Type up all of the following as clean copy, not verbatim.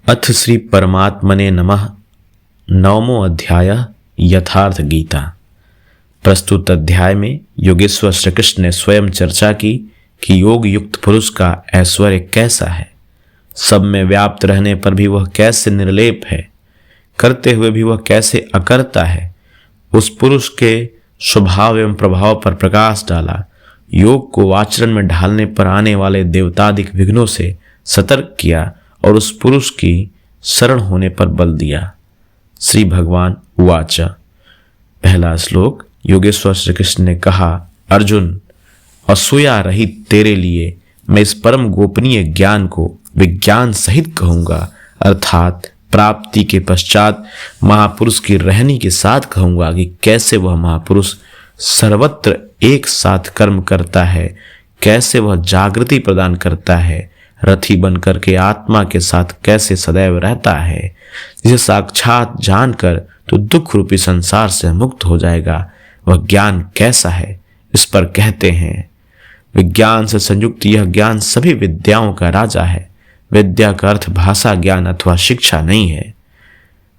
अथ श्री परमात्मने नमः। नवमो अध्याय यथार्थ गीता। प्रस्तुत अध्याय में योगेश्वर श्री कृष्ण ने स्वयं चर्चा की कि योग युक्त पुरुष का ऐश्वर्य कैसा है, सब में व्याप्त रहने पर भी वह कैसे निर्लेप है, करते हुए भी वह कैसे अकर्ता है। उस पुरुष के स्वभाव एवं प्रभाव पर प्रकाश डाला, योग को आचरण में ढालने पर आने वाले देवतादिक विघ्नों से सतर्क किया और उस पुरुष की शरण होने पर बल दिया। श्री भगवान उवाच। पहला श्लोक। योगेश्वर श्री कृष्ण ने कहा, अर्जुन, असूया रहित तेरे लिए मैं इस परम गोपनीय ज्ञान को विज्ञान सहित कहूंगा, अर्थात प्राप्ति के पश्चात महापुरुष की रहनी के साथ कहूंगा कि कैसे वह महापुरुष सर्वत्र एक साथ कर्म करता है, कैसे वह जागृति प्रदान करता है, रथी बनकर के आत्मा के साथ कैसे सदैव रहता है, जिसे साक्षात जानकर तो दुख रूपी संसार से मुक्त हो जाएगा। वह ज्ञान कैसा है, इस पर कहते हैं, विज्ञान से संयुक्त यह ज्ञान सभी विद्याओं का राजा है। विद्या का अर्थ भाषा ज्ञान अथवा शिक्षा नहीं है।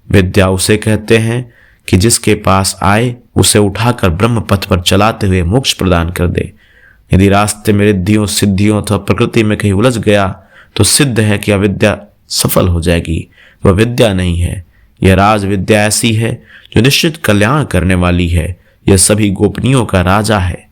विद्या उसे कहते हैं कि जिसके पास आए उसे उठाकर ब्रह्म पथ पर चलाते हुए मोक्ष प्रदान कर दे। यदि रास्ते में रिद्धियों सिद्धियों अथवा प्रकृति में कहीं उलझ गया तो सिद्ध है कि अविद्या सफल हो जाएगी। वह विद्या नहीं है। यह राज विद्या ऐसी है जो निश्चित कल्याण करने वाली है। यह सभी गोपनीयों का राजा है।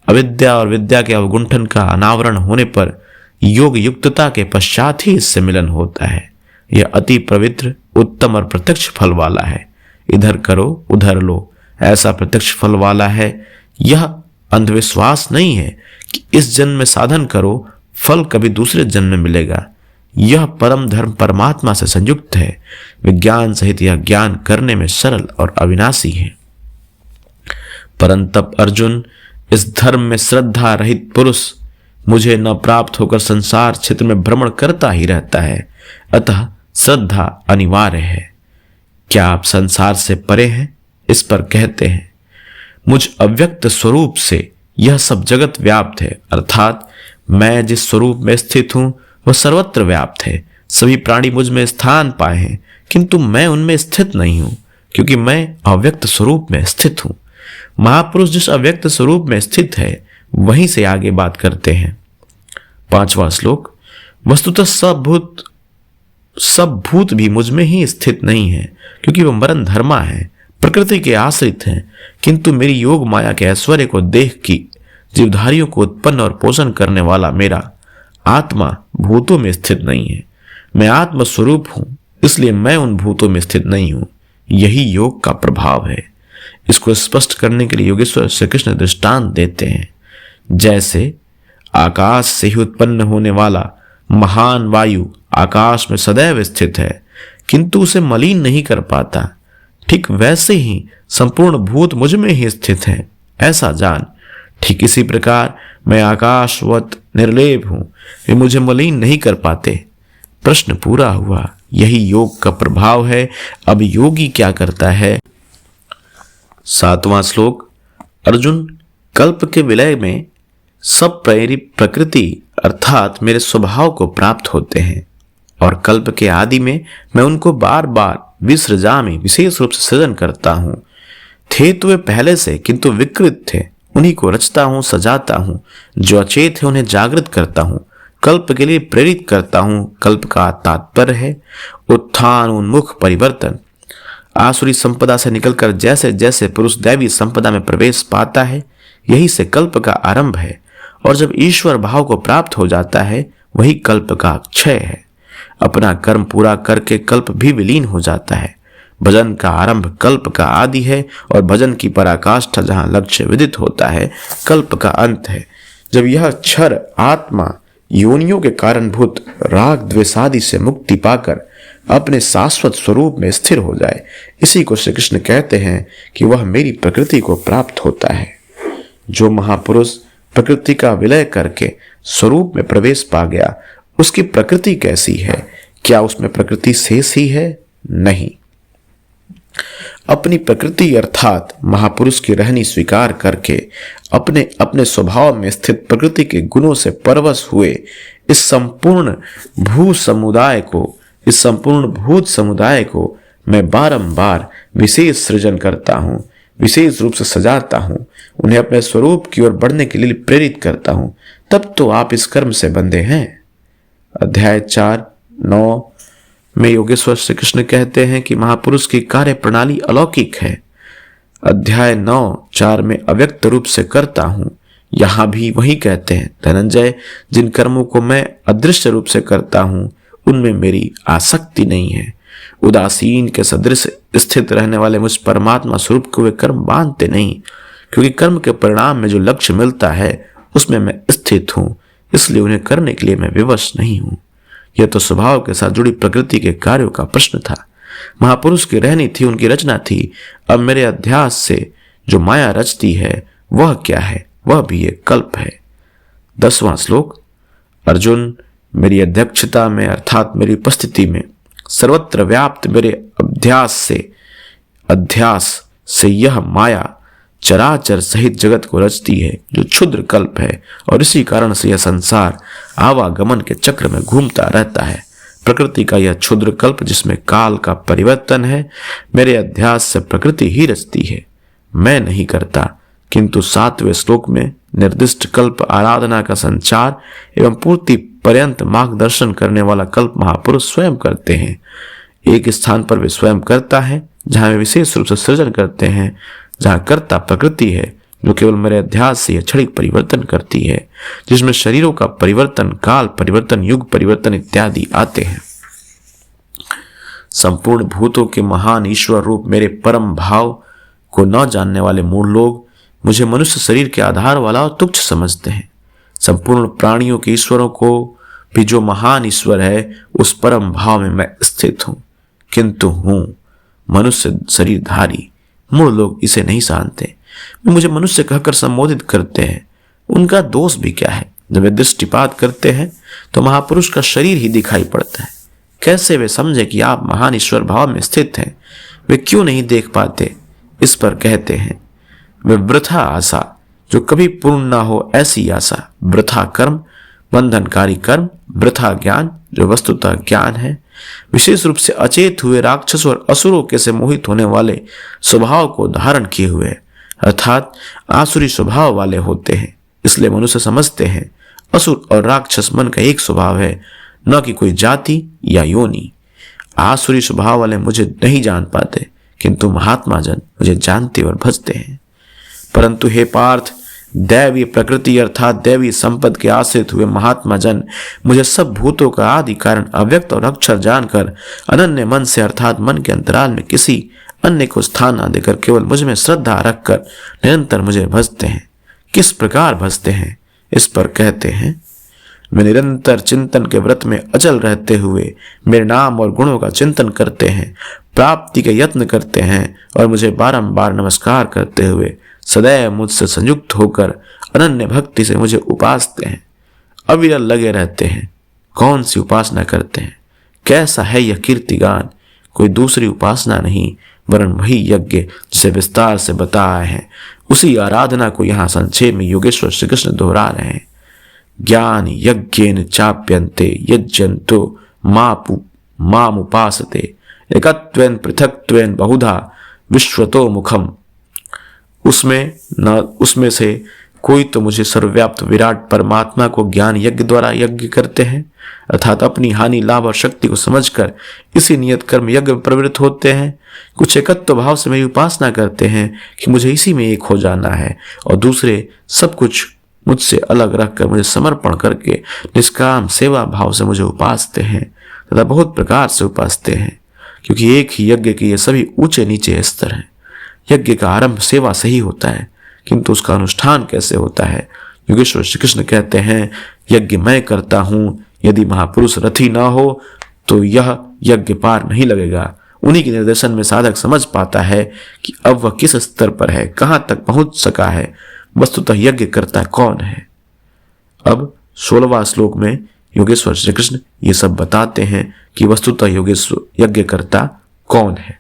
अविद्या और विद्या के अवगुंठन का अनावरण होने पर योग युक्तता के पश्चात ही इससे मिलन होता है। यह अति पवित्र, उत्तम और प्रत्यक्ष फल वाला है। इधर करो उधर लो, ऐसा प्रत्यक्ष फल वाला है। यह अंधविश्वास नहीं है कि इस जन्म में साधन करो, फल कभी दूसरे जन्म में मिलेगा। यह परम धर्म परमात्मा से संयुक्त है। विज्ञान सहित यह ज्ञान करने में सरल और अविनाशी है। परंतप अर्जुन, इस धर्म में श्रद्धा रहित पुरुष मुझे न प्राप्त होकर संसार क्षेत्र में भ्रमण करता ही रहता है। अतः श्रद्धा अनिवार्य है। क्या आप संसार से परे हैं? इस पर कहते हैं, मुझ अव्यक्त स्वरूप से यह सब जगत व्याप्त है, अर्थात मैं जिस स्वरूप में स्थित हूं वह सर्वत्र व्याप्त है। सभी प्राणी मुझ में स्थान पाए हैं, किंतु मैं उनमें स्थित नहीं हूं, क्योंकि मैं अव्यक्त स्वरूप में स्थित हूं। महापुरुष जिस अव्यक्त स्वरूप में स्थित है वहीं से आगे बात करते हैं। पांचवा श्लोक। वस्तुतः सब भूत भी मुझ में ही स्थित नहीं है, क्योंकि वह मरण धर्मा है, प्रकृति के आश्रित हैं, किंतु मेरी योग माया के ऐश्वर्य को देख की जीवधारियों को उत्पन्न और पोषण करने वाला मेरा आत्मा भूतों में स्थित नहीं है। मैं आत्म स्वरूप हूं, इसलिए मैं उन भूतों में स्थित नहीं हूं। यही योग का प्रभाव है। इसको स्पष्ट करने के लिए योगेश्वर श्री कृष्ण दृष्टांत देते हैं। जैसे आकाश से ही उत्पन्न होने वाला महान वायु आकाश में सदैव स्थित है, किंतु उसे मलिन नहीं कर पाता, ठीक वैसे ही संपूर्ण भूत मुझ में ही स्थित हैं, ऐसा जान। ठीक इसी प्रकार मैं आकाशवत निर्लेप हूं, वे मुझे मलिन नहीं कर पाते। प्रश्न पूरा हुआ। यही योग का प्रभाव है। अब योगी क्या करता है? सातवां श्लोक। अर्जुन, कल्प के विलय में सब प्रेरित प्रकृति अर्थात मेरे स्वभाव को प्राप्त होते हैं, और कल्प के आदि में मैं उनको बार बार विसृजा में विशेष रूप से सृजन करता हूं। थे तो वे पहले से, किंतु विकृत थे, उन्हीं को रचता हूं, सजाता हूं। जो अचेत है उन्हें जागृत करता हूं, कल्प के लिए प्रेरित करता हूं। कल्प का तात्पर्य है उत्थान, उन्मुख परिवर्तन। आसुरी संपदा से निकलकर जैसे जैसे पुरुष दैवी संपदा में प्रवेश पाता है, यही से कल्प का आरंभ है। और जब ईश्वर भाव को प्राप्त हो जाता है, वही कल्प का क्षय है। अपना कर्म पूरा करके कल्प भी विलीन हो जाता है। भजन का आरंभ कल्प का आदि है, और भजन की पराकाष्ठा जहां लक्ष्य विदित होता है, कल्प का अंत है। जब यह क्षर आत्मा योनियों के कारणभूत राग द्वेषादि से मुक्ति पाकर अपने शाश्वत स्वरूप में स्थिर हो जाए, इसी को श्री कृष्ण कहते हैं कि वह मेरी प्रकृति को प्राप्त होता है। जो महापुरुष प्रकृति का विलय करके स्वरूप में प्रवेश पा गया, उसकी प्रकृति कैसी है? क्या उसमें प्रकृति शेष ही है? नहीं। अपनी प्रकृति अर्थात महापुरुष की रहनी स्वीकार करके अपने अपने स्वभाव में स्थित प्रकृति के गुणों से परवश हुए इस संपूर्ण भू समुदाय को इस संपूर्ण भूत समुदाय को मैं बारंबार विशेष सृजन करता हूँ, विशेष रूप से सजाता हूँ, उन्हें अपने स्वरूप की ओर बढ़ने के लिए प्रेरित करता हूँ, तब तो आप इस कर्म से बंधे हैं। अध्याय 4:9 में योगेश्वर श्री कृष्ण कहते हैं कि महापुरुष की कार्य प्रणाली अलौकिक है। अध्याय 9:4 में अव्यक्त रूप से करता हूं, यहां भी वही कहते हैं, धनंजय, जिन कर्मों को मैं अदृश्य रूप से करता हूं उनमें मेरी आसक्ति नहीं है। उदासीन के सदृश स्थित रहने वाले मुझ परमात्मा स्वरूप को वे कर्म बांधते नहीं, क्योंकि कर्म के परिणाम में जो लक्ष्य मिलता है उसमें मैं स्थित हूं, इसलिए उन्हें करने के लिए मैं विवश नहीं हूं। यह तो स्वभाव के साथ जुड़ी प्रकृति के कार्यों का प्रश्न था। महापुरुष की रहनी थी, उनकी रचना थी। अब मेरे अध्यास से जो माया रचती है वह क्या है? वह भी एक कल्प है। 10वां श्लोक। अर्जुन, मेरी अध्यक्षता में अर्थात मेरी उपस्थिति में सर्वत्र व्याप्त मेरे अध्यास से यह माया चराचर सहित जगत को रचती है, जो क्षुद्र कल्प है, और इसी कारण से यह संसार आवागमन के चक्र में घूमता रहता है। प्रकृति का यह क्षुद्र कल्प जिसमें काल का परिवर्तन है, मेरे अध्यास से प्रकृति ही रचती है, मैं नहीं करता। किंतु 7वें श्लोक में निर्दिष्ट कल्प आराधना का संचार एवं पूर्ति पर्यंत मार्गदर्शन करने वाला कल्प महापुरुष स्वयं करते हैं। एक स्थान पर वे स्वयं करता है जहां वे विशेष रूप से सृजन करते हैं, जहां कर्ता प्रकृति है, जो केवल मेरे अध्यास से यह क्षणिक परिवर्तन करती है, जिसमें शरीरों का परिवर्तन, काल परिवर्तन, युग परिवर्तन इत्यादि आते हैं। संपूर्ण भूतों के महान ईश्वर रूप मेरे परम भाव को न जानने वाले मूढ़ लोग मुझे मनुष्य शरीर के आधार वाला और तुच्छ समझते हैं। संपूर्ण प्राणियों के ईश्वरों को भी जो महान ईश्वर है, उस परम भाव में मैं स्थित हूं, किंतु हूं मनुष्य शरीरधारी। मूढ़ लोग इसे नहीं जानते, वे मुझे मनुष्य कहकर संबोधित करते हैं। उनका दोष भी क्या है? जब वे दृष्टिपात करते हैं तो महापुरुष का शरीर ही दिखाई पड़ता है। कैसे वे समझे कि आप महान ईश्वर भाव में स्थित हैं? वे क्यों नहीं देख पाते? इस पर कहते हैं, वे वृथा आशा जो कभी पूर्ण ना हो, ऐसी आशा, वृथा कर्म, बंधनकारी कर्म, वृथा ज्ञान जो वस्तुतः ज्ञान है, विशेष रूप से अचेत हुए राक्षस और असुरों के से मोहित होने वाले स्वभाव को धारण किए हुए, अर्थात आसुरी स्वभाव वाले होते हैं। इसलिए मनुष्य समझते हैं असुर और राक्षस मन का एक स्वभाव है, न कि कोई जाति या योनि। आसुरी स्वभाव वाले मुझे नहीं जान पाते, किंतु महात्मा जन मुझे जानते और भजते हैं। परंतु हे पार्थ, दैवी प्रकृति अर्थात दैवी संपद के आश्रित हुए महात्मा जन मुझे सब भूतों का आदि कारण अव्यक्त और अक्षर जानकर अनन्य मन से अर्थात मन के अंतराल में किसी अन्य को स्थान न देकर केवल मुझ में श्रद्धा रखकर निरंतर मुझे भजते हैं। किस प्रकार भजते हैं? इस पर कहते हैं, वे निरंतर चिंतन के व्रत में अचल रहते हुए मेरे नाम और गुणों का चिंतन करते हैं, प्राप्ति के यत्न करते हैं और मुझे बारंबार नमस्कार करते हुए सदैव मुझसे संयुक्त होकर अनन्य भक्ति से मुझे उपासते हैं, अविरल लगे रहते हैं। कौन सी उपासना करते हैं? कैसा है यह कीर्तिगान? कोई दूसरी उपासना नहीं, वरन वही यज्ञ जिसे विस्तार से बताया है, उसी आराधना को यहाँ संक्षेप में योगेश्वर श्री कृष्ण दोहरा रहे हैं। ज्ञान यज्ञेन चाप्यन्ते यज्ञन्तो मामुपासते एकत्वेन पृथक्त्वेन बहुधा विश्वतो मुखम। उसमें से कोई तो मुझे सर्वव्याप्त विराट परमात्मा को ज्ञान यज्ञ द्वारा यज्ञ करते हैं, अर्थात अपनी हानि लाभ और शक्ति को समझकर इसी नियत कर्म यज्ञ में प्रवृत्त होते हैं। कुछ एकत्व भाव से मेरी उपासना करते हैं कि मुझे इसी में एक हो जाना है, और दूसरे सब कुछ मुझसे अलग रखकर मुझे समर्पण करके निष्काम सेवा भाव से मुझे उपासते हैं तथा बहुत प्रकार से उपासते हैं, क्योंकि एक ही यज्ञ के ये सभी ऊंचे नीचे स्तर हैं। यज्ञ का आरंभ सेवा से ही होता है, किंतु उसका अनुष्ठान कैसे होता है? योगेश्वर श्री कृष्ण कहते हैं, यज्ञ मैं करता हूं, यदि महापुरुष रथी ना हो तो यह यज्ञ पार नहीं लगेगा। उन्हीं के निर्देशन में साधक समझ पाता है कि अब वह किस स्तर पर है, कहां तक पहुंच सका है, वस्तुतः यज्ञ करता कौन है। अब 16वां श्लोक में योगेश्वर श्री कृष्ण ये सब बताते हैं कि वस्तुतः योगेश्वर यज्ञ करता कौन है।